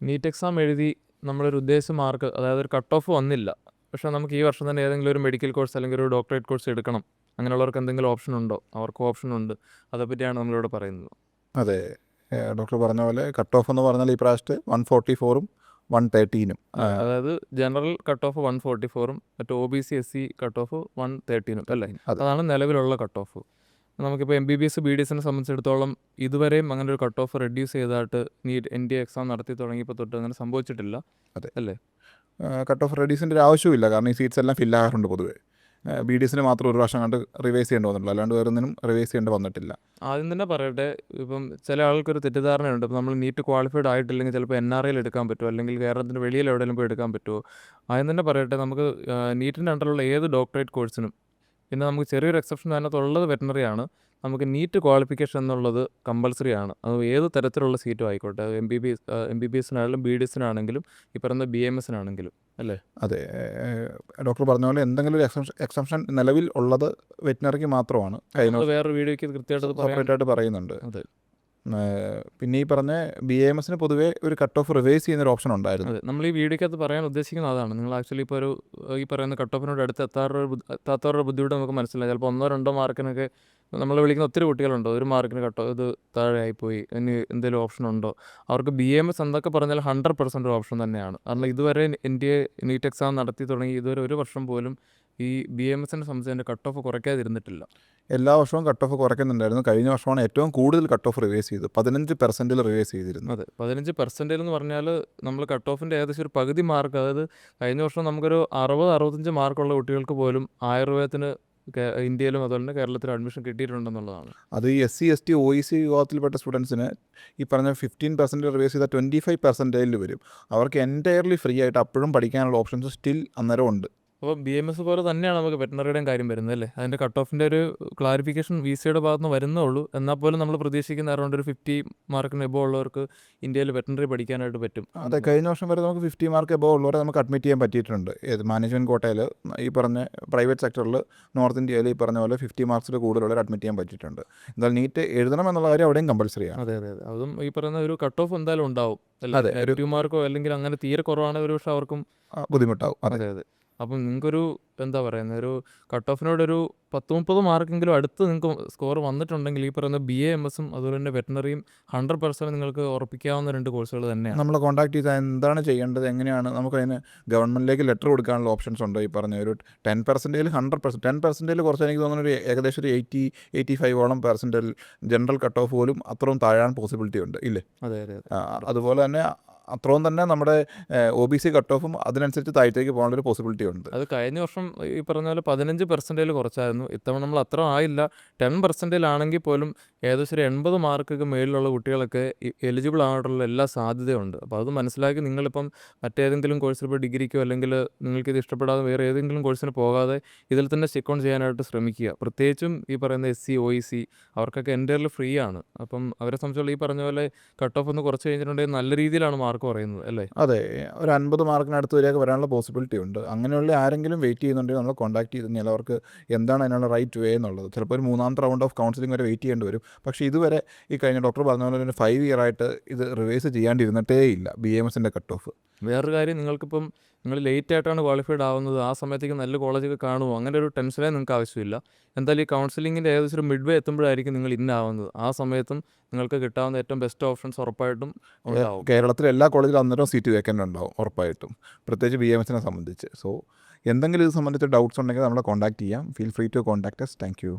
NEET exam എഴുതി നമ്മളൊരു ഉദ്ദേശിച്ച മാർക്ക്, അതായത് ഒരു കട്ട് ഓഫ് വന്നില്ല, പക്ഷേ നമുക്ക് ഈ വർഷം തന്നെ ഏതെങ്കിലും ഒരു മെഡിക്കൽ കോഴ്സ് അല്ലെങ്കിൽ ഒരു ഡോക്ടറേറ്റ് കോഴ്സ് എടുക്കണം, അങ്ങനെയുള്ളവർക്ക് എന്തെങ്കിലും ഓപ്ഷൻ ഉണ്ടോ? അവർക്ക് ഓപ്ഷൻ ഉണ്ട്, അതേപ്പറ്റിയാണ് നമ്മളിവിടെ പറയുന്നത്. അതെ, ഡോക്ടർ പറഞ്ഞ പോലെ കട്ട് ഓഫ് എന്ന് പറഞ്ഞാൽ ഈ പ്രാവശ്യത്തെ 144-ഉം 113-ഉം. അതായത് ജനറൽ കട്ട് ഓഫ് 144-ഉം മറ്റേ OBC SC കട്ട് ഓഫ് 113-ഉം അല്ലേ? അതാണ് നിലവിലുള്ള കട്ട് ഓഫ്. നമുക്കിപ്പോൾ MBBS BDSനെ സംബന്ധിച്ചിടത്തോളം ഇതുവരെയും അങ്ങനെ ഒരു കട്ട് ഓഫ് റെഡ്യൂസ് ചെയ്തതായിട്ട് നീറ്റ് NDA എക്സാം നടത്തി തുടങ്ങിയപ്പോൾ തൊട്ട് അങ്ങനെ സംഭവിച്ചിട്ടില്ല. അതെ അല്ലേ? കട്ട് ഓഫ് റെഡ്യൂസിൻ്റെ ഒരു ആവശ്യമില്ല, കാരണം ഈ സീറ്റ്സ് എല്ലാം ഫില്ലാകാറുണ്ട് പൊതുവേ. BDSന് മാത്രം ഒരു പ്രാവശ്യം കണ്ട് റിവൈസ് ചെയ്യേണ്ടി വന്നിട്ടുള്ളൂ, അല്ലാണ്ട് വേറെ ഒന്നിനും റിവൈസ് ചെയ്യേണ്ടി വന്നിട്ടില്ല. ആദ്യം തന്നെ പറയട്ടെ, ഇപ്പം ചില ആൾക്കൊരു തെറ്റിദ്ധാരണയുണ്ട്, ഇപ്പം നമ്മൾ നീറ്റ് ക്വാളിഫൈഡ് ആയിട്ടില്ലെങ്കിൽ ചിലപ്പോൾ NRIയിൽ എടുക്കാൻ പറ്റുമോ, അല്ലെങ്കിൽ കേരളത്തിന് വെളിയിൽ എവിടെയെങ്കിലും പോയി എടുക്കാൻ പറ്റുമോ? ആദ്യം തന്നെ പറയട്ടെ, നമുക്ക് നീറ്റിൻ്റെ അണ്ടറിലുള്ള ഏത് ഡോക്ടറേറ്റ് കോഴ്സിനും, പിന്നെ നമുക്ക് ചെറിയൊരു എക്സെപ്ഷൻ അതിനകത്തുള്ളത് വെറ്റനറി ആണ്, നമുക്ക് നീറ്റ് ക്വാളിഫിക്കേഷൻ എന്നുള്ളത് കമ്പൾസറി ആണ്. അത് ഏത് തരത്തിലുള്ള സീറ്റും ആയിക്കോട്ടെ, MBBSനാണെങ്കിലും BDSനാണെങ്കിലും ഈ പറയുന്ന BMSനാണെങ്കിലും, അല്ലേ? അതെ, ഡോക്ടർ പറഞ്ഞ പോലെ എന്തെങ്കിലും ഒരു എക്സംഷൻ നിലവിൽ ഉള്ളത് വെറ്റിനറിക്ക് മാത്രമാണ്. വേറൊരു വീഡിയോയ്ക്ക് കൃത്യമായിട്ട് സെപ്പറേറ്റായിട്ട് പറയുന്നുണ്ട്. അതെ. പിന്നെ ഈ പറഞ്ഞ BAMSന് പൊതുവേ ഒരു കട്ട് ഓഫ് റിവൈസ് ചെയ്യുന്നൊരു ഓപ്ഷൻ ഉണ്ടായിരുന്നു. അതെ, നമ്മൾ ഈ വീഡിയോയ്ക്കകത്ത് പറയാൻ ഉദ്ദേശിക്കുന്നത് അതാണ്. നിങ്ങൾ ആക്ച്വലി ഇപ്പോൾ ഈ പറയുന്ന കട്ട് ഓഫിനോട് അടുത്ത് എത്താത്തവരുടെ ബുദ്ധിമുട്ട് നമുക്ക് മനസ്സിലായി. ചിലപ്പോൾ 1-2 മാർക്കിനൊക്കെ നമ്മൾ വിളിക്കുന്ന ഒത്തിരി കുട്ടികളുണ്ടോ, 1 മാർക്കിന് ഇത് താഴെ ആയിപ്പോയി, ഇനി എന്തെങ്കിലും ഓപ്ഷൻ ഉണ്ടോ? അവർക്ക് BAMS എന്തൊക്കെ പറഞ്ഞാൽ 100% ഒരു ഓപ്ഷൻ തന്നെയാണ്. കാരണം ഇതുവരെ NDA നീറ്റ് എക്സാം നടത്തി തുടങ്ങി ഇതുവരെ ഒരു വർഷം പോലും ഈ BAMSനെ സംബന്ധിച്ച് അതിൻ്റെ കട്ട് ഓഫ് കുറയ്ക്കാതിരുന്നിട്ടില്ല. എല്ലാ വർഷവും കട്ട് ഓഫ് കുറയ്ക്കുന്നുണ്ടായിരുന്നു. കഴിഞ്ഞ വർഷമാണ് ഏറ്റവും കൂടുതൽ കട്ട് ഓഫ് റിവൈസ് ചെയ്തു, 15% റിവൈസ് ചെയ്തിരുന്നു. അതെ, 15% എന്ന് പറഞ്ഞാൽ നമ്മൾ കട്ട് ഓഫിൻ്റെ ഏകദേശം ഒരു പകുതി മാർക്ക്, അതായത് കഴിഞ്ഞ വർഷം നമുക്കൊരു 60-65 മാർക്കുള്ള കുട്ടികൾക്ക് പോലും ആയുർവേദത്തിന് ഇന്ത്യയിലും അതുപോലെ തന്നെ കേരളത്തിലും അഡ്മിഷൻ കിട്ടിയിട്ടുണ്ടെന്നുള്ളതാണ്. അത് ഈ SC ST OEC വിഭാഗത്തിൽപ്പെട്ട സ്റ്റുഡൻസിന് ഈ പറഞ്ഞ 15% റിവൈസ് ചെയ്താൽ 25% വരും. അവർക്ക് എൻറ്റയർലി ഫ്രീ ആയിട്ട് അപ്പോഴും പഠിക്കാനുള്ള ഓപ്ഷൻസ് സ്റ്റിൽ അന്നേരം ഉണ്ട്. അപ്പോൾ BMS പോലെ തന്നെയാണ് നമുക്ക് വെറ്റനറിയുടെയും കാര്യം വരുന്നത്, അല്ലേ? അതിൻ്റെ കട്ട് ഓഫിൻ്റെ ഒരു ക്ലാരിഫിക്കേഷൻ VCയുടെ ഭാഗത്ത് നിന്ന് വരുന്നേ ഉള്ളൂ. എന്നാൽ പോലും നമ്മൾ പ്രതീക്ഷിക്കുന്ന അറൗണ്ട് ഒരു 50 മാർക്കിന് എബോ ഉള്ളവർക്ക് ഇന്ത്യയിൽ വെറ്റനറി പഠിക്കാനായിട്ട് പറ്റും. അതെ, കഴിഞ്ഞ വർഷം വരെ നമുക്ക് 50 മാർക്ക് എബോ ഉള്ളവരെ നമുക്ക് അഡ്മിറ്റ് ചെയ്യാൻ പറ്റിയിട്ടുണ്ട്. മാനേജ്മെൻറ്റ് കോട്ടയിൽ ഈ പറഞ്ഞ പ്രൈവറ്റ് സെക്ടറിൽ നോർത്ത് ഇന്ത്യയിൽ ഈ പറഞ്ഞ പോലെ 50 മാർക്സിൽ കൂടുതലുള്ളവരെ അഡ്മിറ്റ് ചെയ്യാൻ പറ്റിയിട്ടുണ്ട്. എന്നാൽ നീറ്റ് എഴുതണം എന്നുള്ള കാര്യം അവിടെയും കമ്പൾസറിയാണ്. അതെ, അതും ഈ പറയുന്ന ഒരു കട്ട് ഓഫ് എന്തായാലും ഉണ്ടാവും, അല്ലേ? 2 മാർക്കോ അല്ലെങ്കിൽ അങ്ങനെ തീരെ കുറവാണെങ്കിൽ ഒരു പക്ഷേ അവർക്കും ബുദ്ധിമുട്ടാവും. അതെ. അപ്പം നിങ്ങൾക്കൊരു എന്താ പറയുന്നത്, ഒരു കട്ട് ഓഫിനോടൊരു 10-30 മാർക്കെങ്കിലും അടുത്ത് നിങ്ങൾക്ക് സ്കോർ വന്നിട്ടുണ്ടെങ്കിൽ ഈ പറയുന്ന BAMSും അതുപോലെ തന്നെ വെറ്റനറിയും 100% നിങ്ങൾക്ക് ഉറപ്പിക്കാവുന്ന 2 കോഴ്സുകൾ തന്നെയാണ്. നമ്മളെ കോൺടാക്ട് ചെയ്താൽ എന്താണ് ചെയ്യേണ്ടത്, എങ്ങനെയാണ് നമുക്കതിന് ഗവൺമെൻറ്റിലേക്ക് ലെറ്റർ കൊടുക്കാനുള്ള ഓപ്ഷൻസ് ഉണ്ട്. ഈ പറഞ്ഞ ഒരു 10%, 100%, 10% കുറച്ച് എനിക്ക് തോന്നുന്നു ഒരു ഏകദേശം ഒരു 80-85% ജനറൽ കട്ട് ഓഫ് പോലും അത്രയും താഴാൻ പോസിബിലിറ്റി ഉണ്ട്, ഇല്ലേ? അതെ. അതുപോലെ തന്നെ അത്രയും തന്നെ നമ്മുടെ OBC കട്ട് ഓഫും അതിനനുസരിച്ച് താഴത്തേക്ക് പോകാനുള്ളൊരു പോസിബിലിറ്റി ഉണ്ട്. അത് കഴിഞ്ഞ വർഷം ഈ പറഞ്ഞ പോലെ 15% കുറച്ചായിരുന്നു. ഇത്തവണ നമ്മൾ അത്ര ആയില്ല. 10% ആണെങ്കിൽ പോലും ഏകദേശം ഒരു 80 മാർക്കൊക്കെ മേളിലുള്ള കുട്ടികളൊക്കെ എലിജിബിൾ ആകാനുള്ള എല്ലാ സാധ്യതയുണ്ട്. അപ്പോൾ അത് മനസ്സിലാക്കി നിങ്ങളിപ്പം മറ്റേതെങ്കിലും കോഴ്സിൽ ഇപ്പോൾ ഡിഗ്രിക്കോ അല്ലെങ്കിൽ നിങ്ങൾക്കിത് ഇഷ്ടപ്പെടാതെ വേറെ ഏതെങ്കിലും കോഴ്സിന് പോകാതെ ഇതിൽ തന്നെ സ്റ്റിക്ക് ഓൺ ചെയ്യാനായിട്ട് ശ്രമിക്കുക. പ്രത്യേകിച്ചും ഈ പറയുന്ന SC OEC അവർക്കൊക്കെ എൻറ്റയർലി ഫ്രീ ആണ്. അപ്പം അവരെ സംബന്ധിച്ചുള്ള ഈ പറഞ്ഞ പോലെ കട്ട് ഓഫ് ഒന്ന് കുറച്ച് കഴിഞ്ഞിട്ടുണ്ടെങ്കിൽ നല്ല രീതിയിലാണ് മാർക്ക് പറയുന്നത്, അല്ലേ? അതെ, ഒരു 50 മാർക്കിനടുത്ത് വരെയൊക്കെ വരാനുള്ള പോസിബിലിറ്റി ഉണ്ട്. അങ്ങനെയുള്ള ആരെങ്കിലും വെയിറ്റ് ചെയ്യുന്നുണ്ടെങ്കിൽ നമ്മൾ കോൺടാക്ട് ചെയ്ത് കഴിഞ്ഞാൽ അവർക്ക് എന്താണ് അതിനുള്ള റൈറ്റ് വേ എന്നുള്ളത്, ചിലപ്പോൾ ഒരു 3ാമത്തെ റൗണ്ട് ഓഫ് കൗൺസിലിംഗ് വരെ വെയിറ്റ് ചെയ്യേണ്ടി വരും. പക്ഷേ ഇതുവരെ ഈ കഴിഞ്ഞ ഡോക്ടർ പറഞ്ഞ പോലെ ഒരു 5 ഇയർ ആയിട്ട് ഇത് റിവൈസ് ചെയ്യാണ്ടിരുന്നിട്ടേ ഇല്ല BAMSൻ്റെ കട്ട് ഓഫ്. വേറൊരു കാര്യം, നിങ്ങൾ ലേറ്റ് ആയിട്ടാണ് ക്വാളിഫൈഡ് ആവുന്നത്, ആ സമയത്തേക്ക് നല്ല കോളേജൊക്കെ കാണുമോ, അങ്ങനെ ഒരു ടെൻഷനേ നിങ്ങൾക്ക് ആവശ്യമില്ല. എന്തായാലും ഈ കൗൺസിലിങ്ങിൻ്റെ ഏകദേശം ഒരു മിഡ് വേ എത്തുമ്പോഴായിരിക്കും നിങ്ങൾ ഇന്നാവുന്നത്. ആ സമയത്തും നിങ്ങൾക്ക് കിട്ടാവുന്ന ഏറ്റവും ബെസ്റ്റ് ഓപ്ഷൻസ് ഉറപ്പായിട്ടും ഉണ്ടാവും. കേരളത്തിലെ എല്ലാ കോളേജിലും അന്നേരം സീറ്റ് വേക്കൻ്റ് ഉണ്ടാവും ഉറപ്പായിട്ടും, പ്രത്യേകിച്ച് BAMSനെ സംബന്ധിച്ച്. സോ എന്തെങ്കിലും ഇത് സംബന്ധിച്ച് ഡൗട്ട്സ് ഉണ്ടെങ്കിൽ നമ്മളെ കോൺടാക്ട് ചെയ്യാം. Feel free to contact us. Thank U.